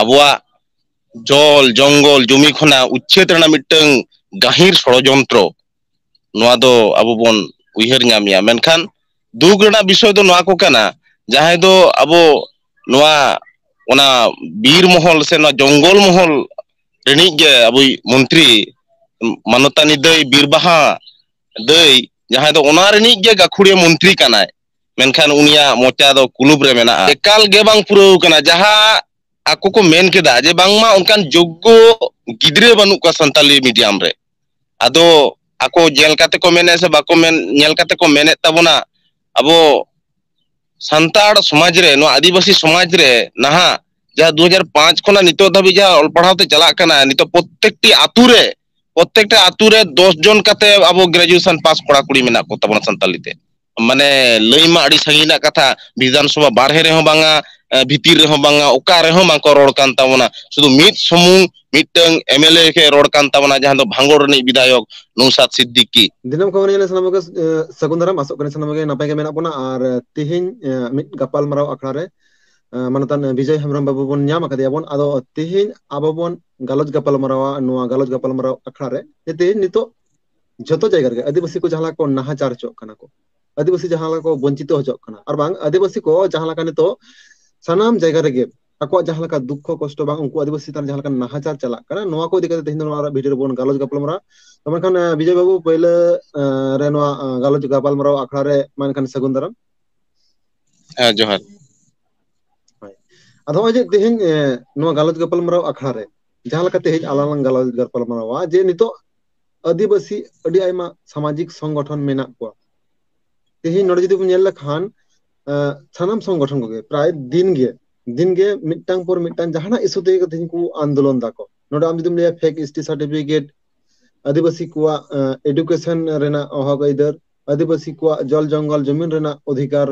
abuak jol jonggol jumi khona uchchet rena mitang gahir ষড়যন্ত্র noa do abo bon uihar nyamia menkhan dug rena bishoy do noa ko kana jahay do abo noa ona bir mohol se noa jongol mohol reni ge abo mantri manotani dei birbaha dei jahay do ona reni ge gakhuriya mantri kanai menkhan unia mocha do kulub re mena ekal ge bang purau kana jaha aku ko men keda je bangma onkan joggo gidre banu ka santali medium re ado ako jel kate ko mene se bako men nyel kate ko menet tabona abo santar समाज रे no आदिवासी समाज रे नाहा जा 2005 खना नितो Dhabi जा all पढ़ाते चला कना नितो प्रत्येकटी आतु रे 10 जन कते abo ग्रेजुएशन पास कोड़ा कुड़ी मेना को तबना संताली ते माने लइमा अडी संगीना कथा विधान सभा बारहे रे हो बांगा भितिर रे हो बांगा ओका रे हो माको रोड कान ताबना सुदु मित समूह मिटंग एमएलए के रोड कान ताबना जहां दो भांगोर रे विधायक नौशाद सिद्दीकी दिनम खबर ने सनमगे सगुंदरम असक कने सनमगे नापाय के मेना बना आर तिहिन मित गपाल मराव अखड़ा रे मानतान विजय हेमरम बाबू बन न्याम कदिया बन आदो तिहिन आबो बन गालोज गपाल मरावा नुवा गालोज गपाल मराव अखड़ा रे तिहिन नितो जतो जायगा रे आदिवासी को जहाला को नाहाचार चोक कना को आदिवासी जहाला को वंचितो हजोक कना आर बांग आदिवासी को जहाला का नितो सनाम जायगा रे ako jahala ka dukho kosto bang unku adivasi tan jahala ka nahachar chalak kana noa ko dikate tehin noa video bon galoj gapal mara taman kan Vijay babu pele re noa galoj gapal mara akhra re man kan sagundaram johar ado je tehin noa galoj gapal mara akhra re jahala ka tehin alalang galoj gapal mara wa je nito adivasi adi aima samajik সংগঠন mena ko tehin node jodi bun yel khan sanam সংগঠন ko ge pray दिन गे मिट्टांग पर मिट्टांग जहाना issue ते कथिन को आंदोलन दाको नोडा आम जुदुम ले फेक एसटी सर्टिफिकेट आदिवासी को एजुकेशन रेना अहग इधर आदिवासी को जल जंगल जमीन रेना अधिकार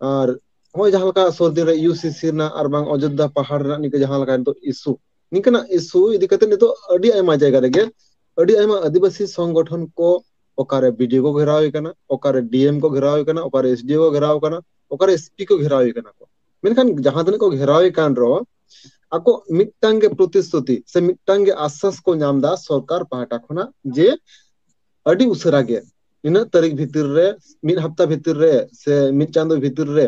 और होय जहां का सोदे रे यूसीसी ना और बांग अयोध्या पहाड़ रा निके जहां का तो इशू निकना इशू इदि कते नितो अडी आयमा जायगा रेगे अडी आयमा आदिवासी संगठन को ओकारे बीडीओ को घेराव कना ओकारे डीएम को घेराव कना ओकारे एसडीओ को घेराव कना ओकारे एसपी को घेराव कना को मेनखान जहां तने को घेराव कान रो ako मिट्टांग के प्रतिश्रुति से मिट्टांग के आश्वास को नामदा सरकार पाहटा खना जे अडी उसरा गे इन तारीख भीतर रे मिन हफ्ता भीतर रे से मिन चांदो भीतर रे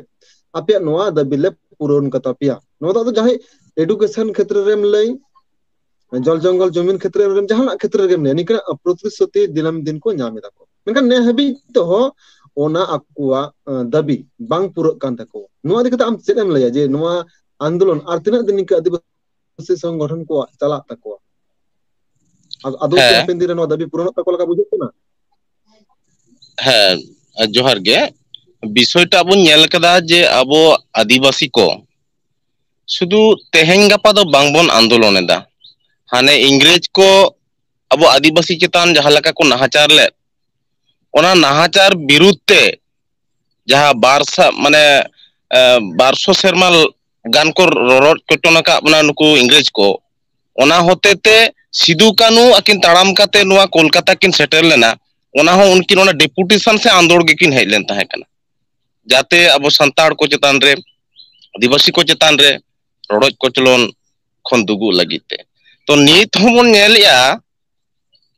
आपे नोआ दबिले पूरण कतापिया नोदा तो जहां एजुकेशन क्षेत्र रे लई जल जंगल जमीन क्षेत्र रे जहां क्षेत्र रे निकना प्रतिश्रुति दिनम दिन को नामेदा को मेनखान ने हबी तो ओना अकुआ दबी बांग पुरक कान तको नुआ दिखता हम सेम लया जे नुआ आंदोलन आर तिना दिन के आदिवासी संगठन को चला तको आदो के पेंदी रे नुआ दबी पुरन तको लगा बुझे ना जोहार गे विषयटा बुन नेल कदा जे अबो आदिवासी को शुधु तेहें गपा दो बांगबन आंदोलन एदा हाने इंग्रेज को अबो आदिवासी चेतान जहां लका को नाहाचार ले ओना नाहाचार बिरुद्धते जहां बारसा माने 1200 सेरमा गान को रोड कटोना का अपना नुकु इंग्रेज को ओना होतेते सिदु कानू अकिन ताड़ाम काते नुआ कोलकाता किन सेटल लेना ओना हो उनकी ओना डेपुटेशन से आंदोलन के किन हेलेन ताहे कना जाते अब संताड़ को चेतान रे आदिवासी को चेतान रे रोड कोचलोन खन दुगु लगिते तो नीत हमन नेलिया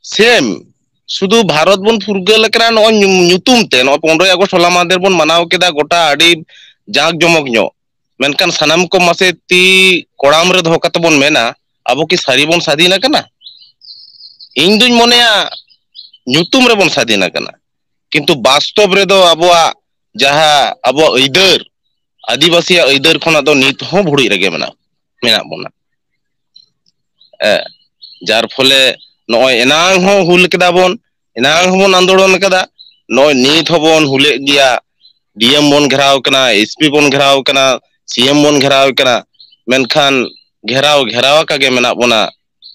सेम शुद्ध भारत बन फुरगल करा नो ᱧᱩᱛᱩᱢ ते नो 15 अगस्त होला मादेर बन मनाव केदा गोटा आडी जाग जमक ᱧᱚ मेनकान सनम को मासे ती कोड़ाम रे धो कत बन मेना अबो की सारी बन सादीना कना इन दुन मोनेया ᱧᱩᱛᱩᱢ रे बन सादीना कना किंतु वास्तव रे दो अबोआ जहा अबो ऐदर आदिवासी ऐदर खना दो नित हो भुड़ी रेगे मेना बोना जार फले नय एनांग हो हुल केदा बन एनांग हो आंदोलन केदा नय नित होबन हुले गिया डीएम बन घेराव कना एसपी बन घेराव कना सीएम बन घेराव कना मेनखान घेराव कागे मेना बोना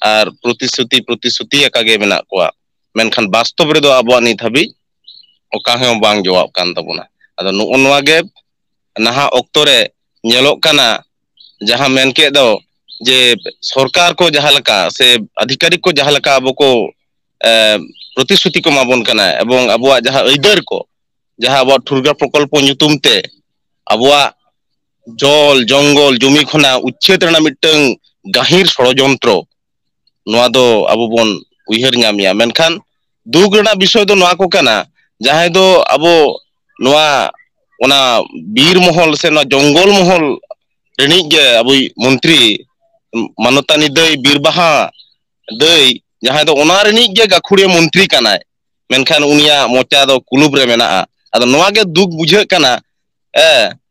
आर प्रतिश्रुति कागे मेना कोआ मेनखान वास्तव रे दो अबो नित हबी ओका हे बांग जवाब कान तबोना आदो नो नवा गे नहा ऑक्टो रे नेलोक कना जहां मेन के दो जे सरकार को जहालका से अधिकारी को जहालका अबो को प्रतिश्रुति को माबन कना एवं अबुआ जहां ऐदर को जहां अबुआ ठुरगा प्रकल्प ᱧᱩᱛᱩᱢ ते अबुआ जल जंगल जमी खना उच्छेद रना मिटंग gahir ষড়যন্ত্র noa do abo bon uiher nyamia menkan dug rena bisoy do noa ko kana jahay do abo noa ona bir mohol se noa jongol mohol reni ge abo mantri manotani dei birbaha dei jahay do ona reni ge gakhuriya mantri kanai menkan unia mocha do kulub re menaa ado noa ge dug bujhe kana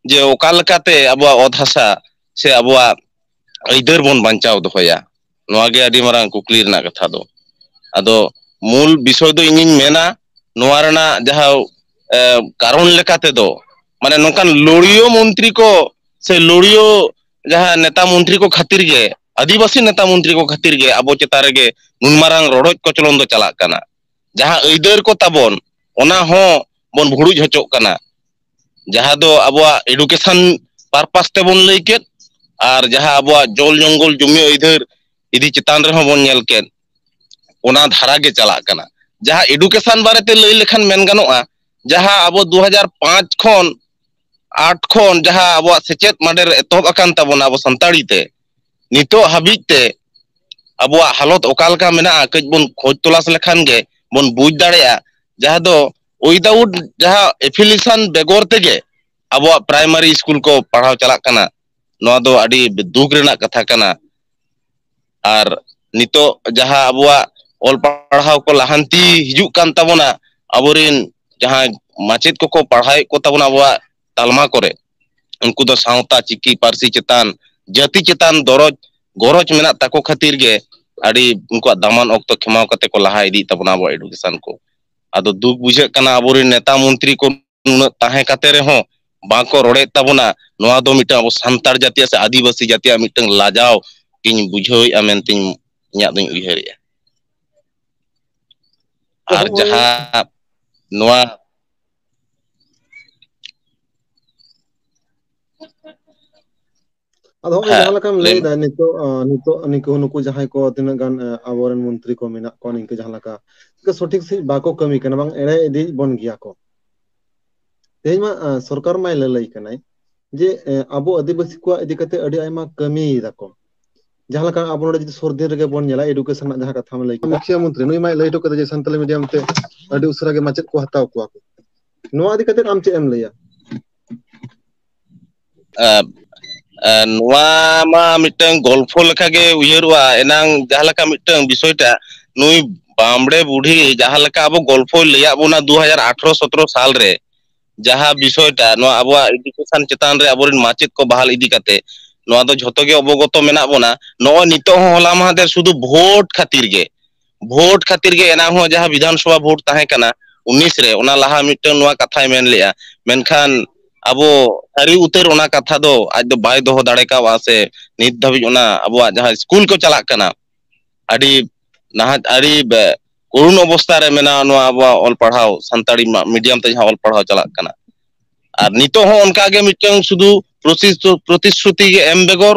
je oka lekate abo od hasa se abo aidar bon banchao dohoya noa ge adi marang kukli rena katha do ado mul bisoy do inying mena noa rena jaha karon lekate do mane nongkan loriyo mantri ko se loriyo jaha neta mantri ko khatir ge adibasi neta mantri ko khatir ge abo cetare ge nun marang rodoj koclon do chalak kana jaha aidar ko tabon ona ho bon bhuruj hocok kana jaha do abo education purpose te bon lay ket ar jaha abo jol jongol jumi aidar idi chetan re bon nyel ket ona dhara ge chalak kana jaha education barete lay lekhan men ganoa jaha abo 2005 khon 8 khon jaha abo sechet mader etob akan tabona abo santari te nito habit te abo halot okal ka mena kaj bon khoj tolas lekhan ge bon buj dareya jaha do without jaha affiliation begor tege abo primary school ko parhaw chalak kana noa do adi dug rena katha kana ar nito jaha abo ol parhaw ko lahanti hijuk kan tabona aborin jaha macet ko parhai ko tabona abo talma kore unku do sawta chiki parsi chetan jati chetan doroj goroj mena tako khatir ge adi unku daman okto khemaw kate ko laha idi tabona abo education ko ado dug bujhe kana aborin neta mantri ko nuna tahe kate re ho bako rode tabona noa do mitang abo santar jatiya se adibasi jatiya mitang lajaw king bujhoi amen ting nyak ding uiher ya ar jaha noa ado jaha lekam lay da nito niku nuku jahay ko tina gan aboren mantri ko menak ko ninke jaha leka ke sotik si bako kami kana bang ere idi bon giya ko tehny ma sarkar mai lalai kanai je abo adibasi ko idi kate adi aima kami dako jaha leka abo node jodi sordin rege bon nyela education na jaha katha lay mukhya mantri nui mai lay to kate je santali medium te adi usra ge macet ko hataw ko noa adi kate am che em laya noa ma mitang golfo lekha ge uiherwa enang jaha leka mitang bisoy ta nui bambre budhi jaha leka abo golfo leya bona 2018-17 साल रे jaha bisoy ta noa abo education chetan re aborin macet ko bahal idi kate noa do jhoto ge obogoto menak bona no nito hola mahader sudu vote khatir ge enang ho jaha bidhan sabha vote tahe kana 19 re ona laha mitang noa kathay men leya menkan abo sari utar ona katha do aj do bai doho dare ka wase nit dhabi ona abo jaha school ko chalak kana adi nahat ari korun obostha re mena noa abo ol parhaw santari medium te jaha ol parhaw chalak kana ar nito ho onka ge mitang sudu protisruti ge em begor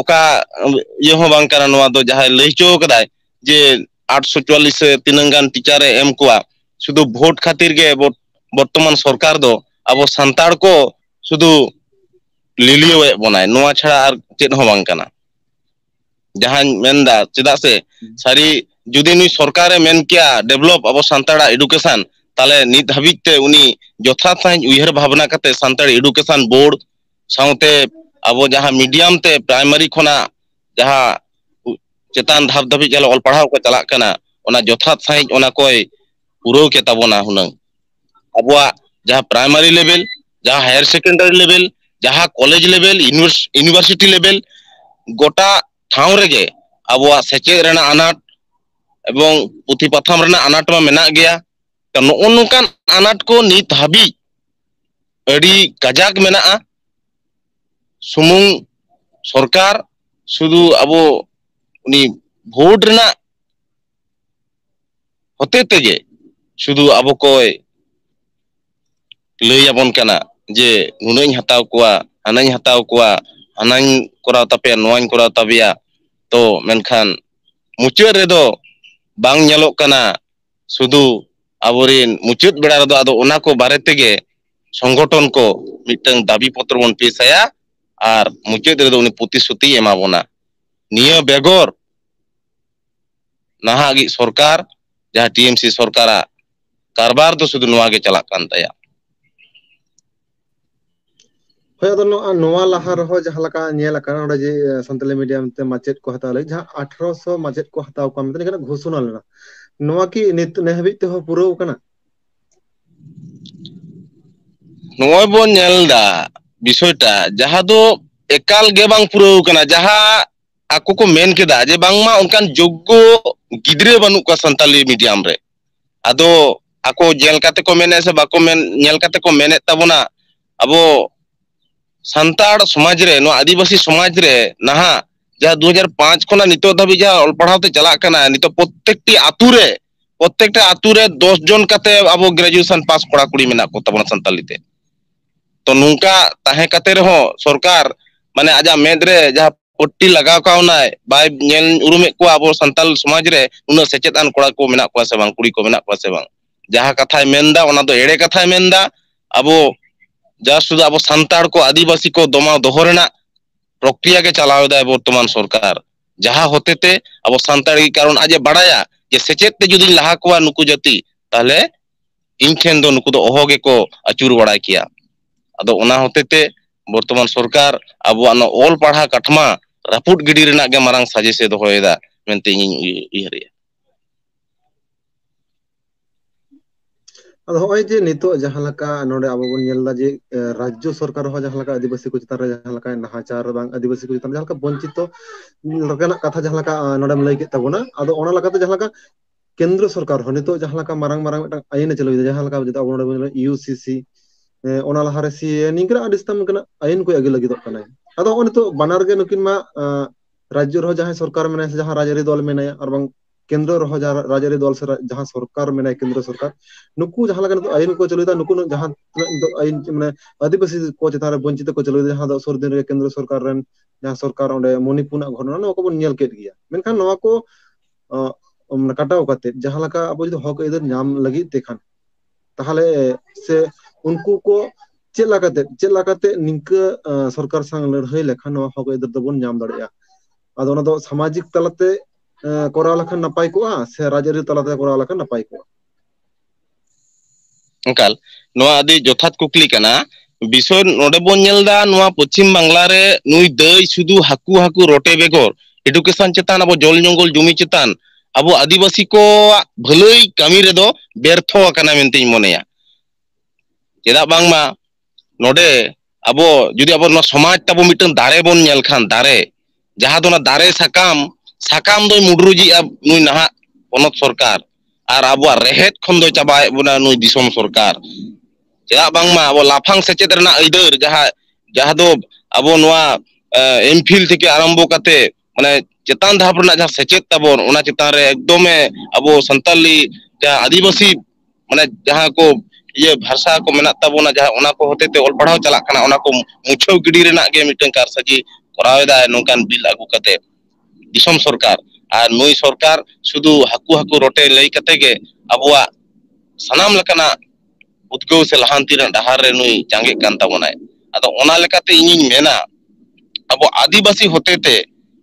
oka ye ho bang kana noa do jaha lay cho kadai je 844 tinangan teacher e em koa sudu vote khatir ge বর্তমান সরকার do abo santar ko sudu liliyo bonai noa chhara ar chet ho bang kana jahan menda chedak se sari judi nui sarkare men kya develop abo santara education tale nit habit te uni jothat sain uiher bhabna kate santar education board saute abo jaha medium te primary khona jaha chetan dhap dhabi jalo ol parhaw ko chalak kana ona jothat sain ona koy puro ke tabona hunang abo jaha primary level jaha higher secondary level jaha college level university level gota ठाव रेगे abo seched rena anat ebong puthi patham rena anat ma menak geya to nongkan anat ko nit habi adi kajak menaa sumung sarkar sudu abo uni vote rena hote tege sudu abo koy lay abon kana je nunain hataw koa anain hataw koa anain koraw tapia noain koraw tabia to menkan mucet redo bang nyalok kana sudu aborin mucet beda redo ado ona ko bare tege সংগঠন ko mitang dabi potro bon pesaya ar mucet redo uni putih suti ema bona Niya begor nahagi sorkar jaha TMC sorkara karbar do sudu noa ge chalak kan taya. ᱦᱳᱭ ᱟᱫᱚ ᱱᱚᱣᱟ ᱞᱟᱦᱟ ᱨᱮᱦᱚᱸ ᱡᱟᱦᱟᱸ ᱞᱮᱠᱟ ᱧᱮᱞ ᱟᱠᱟᱱᱟ ᱱᱚᱰᱮ ᱡᱮ ᱥᱟᱱᱛᱟᱞᱤ ᱢᱤᱰᱤᱭᱟᱢ ᱛᱮ ᱢᱟᱪᱮᱫ ᱠᱚ ᱦᱟᱛᱟᱣ ᱞᱟᱹᱜᱤᱫ ᱡᱟᱦᱟᱸ 1800 ᱢᱟᱪᱮᱫ ᱠᱚ ᱦᱟᱛᱟᱣ ᱠᱚᱣᱟ ᱢᱮᱱᱛᱮ ᱱᱤᱝᱠᱟᱱᱟᱜ ᱜᱷᱳᱥᱚᱱᱟ ᱞᱮᱱᱟ ᱱᱚᱣᱟ ᱠᱤ ᱱᱤᱛ ᱱᱮ ᱦᱟᱹᱵᱤᱡ ᱛᱮᱦᱚᱸ ᱯᱩᱨᱟᱹᱣ ᱠᱟᱱᱟ? Noy bon nyel da bisoyta jaha do ekal ge bang purau kana jaha aku ko men keda je bangma onkan joggo gidre banuk ka santali medium re ado ako jel kate ko mene se bako men nyel kate ko menet tabona abo santar समाज रे no आदिवासी समाज रे नाहा जहाँ 2005 खना नितो Dhabi जहाँ all पढ़ाव ते चला कना नितो प्रत्येकटी आतु रे 10 जन कते अब ग्रेजुएशन पास कोड़ा कुड़ी मेना को तबना संताली ते तो नुंका ताहे कते रहो सरकार माने आजा मेद रे जहाँ पट्टी लगाव काउनाय बाय नेल उरुमे को अब संताल समाज रे उन सेचेत आन कोड़ा को मेना को से बांग कुड़ी को मेना को से बांग जहाँ कथाय मेनदा ओना दो एड़े कथाय मेनदा अबो जा सुदु अब संताड़ को आदिवासी को दमा दोहरना प्रक्रिया के चलाव दा वर्तमान सरकार जहाँ होते ते अब संताड़ी कारण आज बड़ाया जे सेचेत ते जुदी लहा को नुकु जति ताले इन ठेन दो नुकु दो ओहोगे को अचुर बड़ा किया अदो ओना होते ते वर्तमान सरकार अब अनो ऑल पढ़ा कठमा रापुट गिडी रेना गे मारंग साजेसे दोहोयदा मेनते इन इहरिया ᱟᱫᱚ ᱦᱚᱸᱜᱼᱚᱭ ᱡᱮ ᱱᱤᱛᱚᱜ ᱡᱟᱦᱟᱸ ᱞᱮᱠᱟ ᱱᱚᱰᱮ ᱟᱵᱚ ᱵᱚᱱ ᱧᱮᱞ ᱫᱟ ᱡᱮ ᱨᱟᱡᱽᱡᱚ ᱥᱚᱨᱠᱟর ᱦᱚᱸ ᱡᱟᱦᱟᱸ ᱞᱮᱠᱟ ᱟᱹᱫᱤᱵᱟᱹᱥᱤ ᱠᱚ ᱪᱮᱛᱟᱱ ᱨᱮ ᱡᱟᱦᱟᱸ ᱞᱮᱠᱟ ᱱᱟᱦᱟᱪᱟᱨ ᱵᱟᱝ ᱟᱹᱫᱤᱵᱟᱹᱥᱤ ᱠᱚ ᱪᱮᱛᱟᱱ ᱡᱟᱦᱟᱸ ᱞᱮᱠᱟ ᱵᱚᱧᱪᱤᱛᱚ ᱞᱮᱠᱟᱱᱟᱜ ᱠᱟᱛᱷᱟ ᱡᱟᱦᱟᱸ ᱞᱮᱠᱟ ᱱᱚᱰᱮᱢ ᱞᱟᱹᱭ ᱠᱮᱫ ᱛᱟᱵᱚᱱᱟ ᱟᱫᱚ ᱚᱱᱟ ᱞᱮᱠᱟᱛᱮ ᱡᱟᱦᱟᱸ ᱞᱮᱠᱟ ᱠᱮᱱᱫᱨᱚ ᱥᱚᱨᱠᱟর ᱦᱚᱸ ᱱᱤᱛᱚᱜ ᱡᱟᱦᱟᱸ ᱞᱮᱠᱟ ᱢᱟᱨᱟᱝ ᱢᱤᱫᱴᱟᱝ ᱟᱭᱤᱱ ᱮ ᱪᱟᱹᱞᱩᱭᱮᱫᱟ ᱡᱟᱦᱟᱸ ᱞᱮᱠᱟ ᱟᱵᱚ ᱱᱚᱰᱮ ᱵᱚᱱ UCC ᱚᱱᱟ ᱞᱟᱦᱟᱨᱮ CA ᱱᱤᱝᱠᱟᱱᱟᱜ ᱟᱹᱰᱤ ᱥᱛᱟᱢ ᱞᱮᱠᱟᱱᱟᱜ ᱟᱭᱤᱱ ᱠᱚ ᱟᱹᱜᱩ ᱞᱟᱹᱜᱤᱫᱚᱜ ᱠᱟᱱᱟᱭ ᱟᱫᱚ ᱦᱚᱸᱜᱼᱚᱭ ᱱᱤᱛᱚᱜ ᱵᱟᱱᱟᱨ ᱜᱮ ᱱᱩᱠᱤᱱ ᱢᱟ ᱨᱟᱡᱽᱡᱚ ᱨᱮᱦᱚᱸ ᱡᱟᱦᱟᱸᱭ ᱥᱚᱨᱠᱟর ᱢᱮᱱᱟᱭᱟ ᱥᱮ ᱡᱟᱦᱟᱸ ᱨᱟᱡᱽᱟᱹᱨᱤ ᱫᱚᱞ ᱢᱮᱱᱟᱭᱟ ᱟᱨ ᱵᱟᱝ केंद्र रहो राजारी दल से जहां सरकार में केंद्र सरकार नुकु जहां लगा आईन को चलुदा नुकु जहां आईन माने आदिवासी को चेतान वंचित को चलुदा जहां दो सर दिन रे केंद्र सरकार रन जहां सरकार ओंडे मणिपुर घटना नो को बन नेल केद गिया मेनखान नवा को कटाव काते जहां लगा अब जो हक इधर नाम लगी तेखान ताहले से उनको को चेक लगाते निंका सरकार संग लड़ाई लेखान नवा हक इधर दबन नाम दड़िया आदो ना दो सामाजिक तलते कोराव लखन नपाय को से राजारी तलाते कोराव लखन नपाय को अंकल नोआ आदि जोथात कुकली कना बिसोय नोडे बोन नेलदा नोआ पश्चिम बांग्ला रे नुई दई सुदु हाकु रोटे बेगोर एडुकेशन चेतान अब जल जंगल जुमी चेतान अब आदिवासी को भलई कामी रे दो व्यर्थो कना मेनते मनेया चेदा बांगमा नोडे अबो जुदी अब न समाज तबो मिटन दारे बोन नेल खान दारे जहां दो ना दारे साकाम दो मुडरुजी अब नुई नहा पनत सरकार और अब रेहेत खन दो चाबाय बुना नुई दिसोम सरकार चेदा बांगमा अब लाफांग सेचेत रेना अइदर जहां दो अब नोआ एमफिल थेके आरंभो काते माने चेतान धाप रेना जहां सेचेत ताबोन ओना चेतान रे एकदमे अब संताली जहां आदिवासी माने जहां को ये भाषा को मेना ताबोना जहां ओना को होते ते ऑल पढ़ाव चला खाना ओना को मुछाव गिडी रेना गे मिटन कारसाजी करावेदा नोकान बिल आगु काते दिसोम सरकार और नुई सरकार शुधु हाकु रोटे लई कते गे अबुआ सनाम लकना उद्गव से लहांती डहार रे नुई जांगे कान ताबोनाय अदो ओना लेकाते इनिन मेना अब आदिवासी होते ते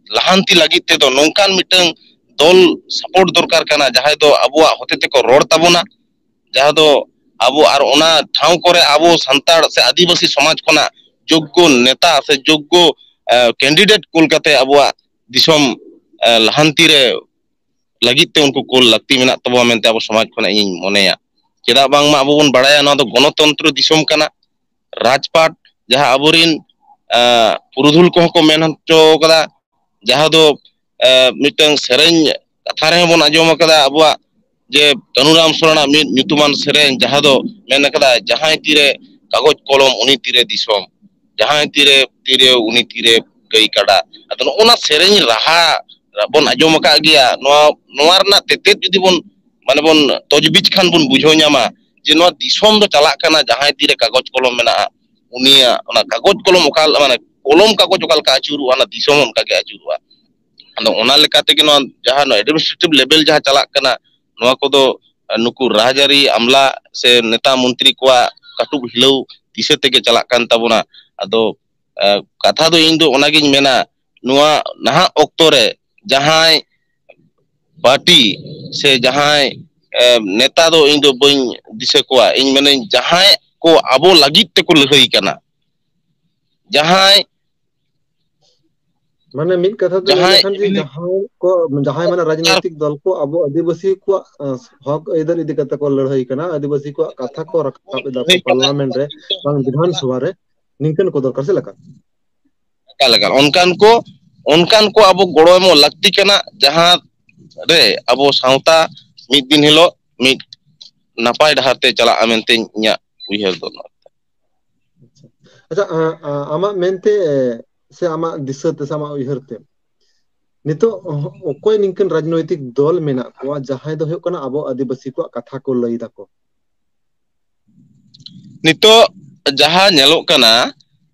लहांती लगित ते दो नोकान मिटन दल सपोर्ट दरकार काना जहां दो अबुआ होते ते को रोड ताबोना जहां दो अबो और ओना ठाव करे अबो संताड़ से आदिवासी समाज कोना योग्य नेता से योग्य कैंडिडेट कोलकाते अबुआ दिसोम लहांती रे लगित ते उनको कोल लगती मेना तबो मेनते अब समाज खना इन मनेया चेदा बांगमा अबो बन बड़ाया ना दो गणतंत्र दिसोम कना राजपाट जहां अबोरिन पुरुधुल को मेन हचो कदा जहां दो मिटन सेरेन कथा रे बन आजोम कदा अबुआ जे कानूराम सोरेना मिद nyutuman सेरेन जहां दो मेन कदा जहां तीरे कागज कलम उनी तीरे दिसोम जहां तीरे उनी तीरे गई काडा अदो ओना सेरेन राहा बन आजोम का गया नोआ रना तेतेत जुदी बन माने बन तजबीज खान बन बुझो न्यामा जे नोआ दिसोम दो चला काना जहां तीरे कागज कलम मेना उनिया ओना कागज कलम ओकाल माने कलम कागज ओकाल का आचुरु ओना दिसोम उनका के आचुरुआ अदो ओना लेकाते के नोआ जहां एडमिनिस्ट्रेटिव लेवल जहां चला काना नोआ को दो नुकु राजरी अमला से नेता मंत्री को काटुक हिलौ दिसे तेगे चला कान ताबोना अदो कथा दो इन दो ओनागिन मेना ᱱᱚᱣᱟ ᱱᱟᱦᱟᱜ ᱚᱠᱛᱚ ᱨᱮ ᱡᱟᱦᱟᱸᱭ ᱯᱟर्टी से जहां नेता दो इन दो बई दिशा को इन मैंने जहां को अबो लगित ते को लहई कना जहां माने मित कथा तो लay जहां लखन जी जहां माने राजनीतिक दल को अबो आदिवासी को हक इधर इदी कते को लड़ाई कना आदिवासी को कथा को रखाब एदा को पार्लियामेंट रे बांग विधान सभा रे निंकन को दरकार से लका उनकान को अबो गड़ो एमो लगती कना जहां रे अबो सावता मिद दिन हिलो मिद नापाय डहाते चला अमेनते इया उयहर दो अच्छा आमा मेनते से आमा दिसते से आमा उयहरते नितो ओकोय निंकन राजनैतिक दल मेना को जहां दो होय कना अबो आदिवासी को कथा को लई दाको नितो जहां नेलोक कना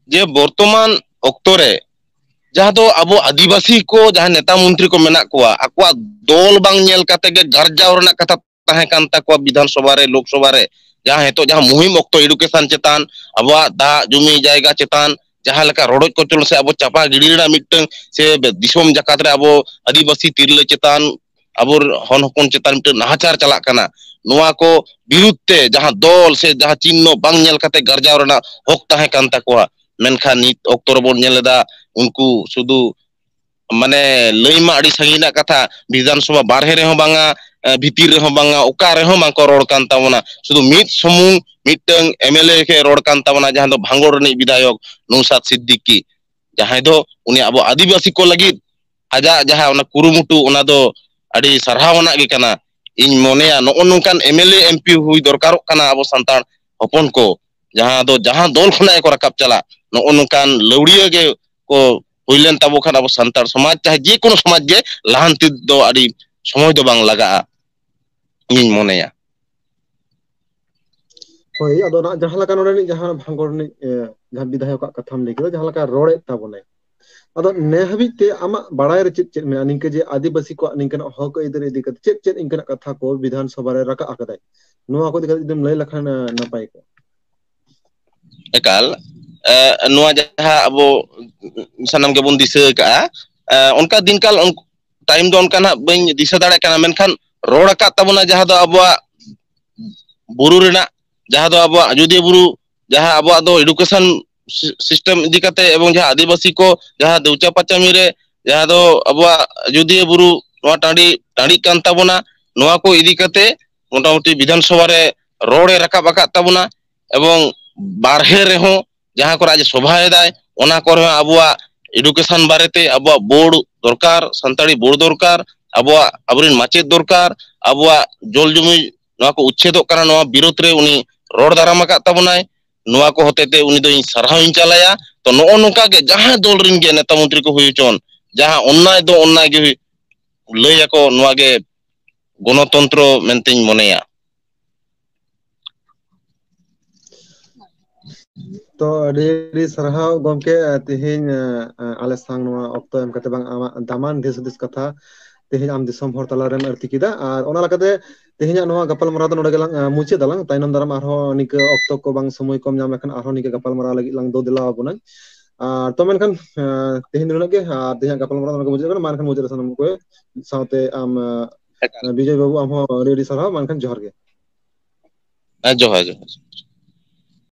जे वर्तमान ऑक्टो रे जहां दो अबो आदिवासी को जहां नेता मंत्री को मेना को आकवा दल बांग नेल काते गे गारजाव रना कथा ताहे कान ताको विधान सभा रे लोक सभा रे जहां हेतो जहां मुहिम ऑक्टो एडुकेशन चेतान अबो दा जुमी जायगा चेतान जहां लका रोडो को चल से अबो चापा गिड़ीड़ा मिटन से दिसोम जकात रे अबो आदिवासी तिरले चेतान अबो हन हपन चेतान मिटन नाहाचार चला कना नोआ को विरुद्ध ते जहां दल से जहां चिन्ह बांग नेल काते गारजाव रना हक ताहे कान ताको मेनखा नित ऑक्टो रे बोन नेलेदा उनको शुद्ध माने लईमा अड़ी संगीना कथा विधानसभा बारहे रे बांगा भीतिर रे बांगा ओका रे बांको रोड कान तावना शुद्ध मित समूह मिटंग एमएलए के रोड कान तावना जहां दो भांगोड़ रनी विधायक नौशाद सिद्दीकी जहां दो उनी अबो आदिवासी को लगी आजा जहां उना कुरुमुटु उना दो अड़ी सरहावना गे कना इन मोनेया नो नोंकान एमएलए एमपी हुई दरकारों कना अबो संतान हपन को जहां दल खना को रकाब चला नो नोंकान लौड़िया गे को हुइलेन ताबो खान अब संतार समाज चाहे जे कोनो समाज गे लाहांति दो आदि समय दो बांग लगा इन मोनेया होय अदो ना जहां लका नोडे जहां भांगोड़ नि जहां विधायक का कथाम ले के जहां लका रोड़े ताबोने अदो ने हबी ते आमा बड़ाय रे चित मे निंके जे आदिवासी को निंकन हक इधर इदी कत चित इनकन कथा को विधान सभा रे रका आकदाय नोआ को दिखा एकदम लय लखन नपाय को एकाल नुआ जहां अबो सनम के बुन दिसे का उनका दिनकाल टाइम दो उनका ना बई दिशा दाड़े कना मेनखान रोड का तबना जहां दो अबो बुरु रेना जहां दो अबो अयोध्या बुरु जहां अबो दो एडुकेशन सिस्टम इदी कते एवं जहां आदिवासी को जहां दौचा पचामी रे जहां दो अबो अयोध्या बुरु नोआ टांडी टांडी कान तबना नोआ को इदी कते मोटामुटी विधान सभा रे रोडे रकाब आका तबना एवं बारहे रे हो जहां को राज सभा एदाय ओना को अबुआ एडुकेशन बारेते अबुआ बोर्ड दरकार संताड़ी बोर्ड दरकार अबुआ अबरिन माचेत दरकार अबुआ जल जमी नोआ को उच्छेदो कना नोआ विरोध रे उनी रोड दाराम आका तबनाय नोआ को होतेते उनी दो सरहाव इन चलाया तो नो नोका के जहां दल रिन गे नेता मंत्री को हुई चोन जहां अन्याय दो अन्याय गे लय को नोआ गे गणतंत्र मेनतेन मनेया तो अड़ी सरहाव गमके तिहिन आले सांग नोआ ऑक्टो एम कते बांग आमा दामान देश दिस कथा तिहिन आम दिसम हर तला रेम अर्ती किदा आर ओना लकते तिहिन नोआ गपल मरा नोडे गेलांग मुचे दलांग ताइनम दाराम आरो निक ऑक्टो को बांग समय कम जाम लखन आरो निक गपल मरा लगी लांग दो दिला बुना तो मेनखान तिहिन नुना के तिहिन गपल मरा नोके मुचे मानखान मुचे सनम को साउते आम विजय बाबू आम रेडी सरहाव मानखान जोहर गे जोहार जोहार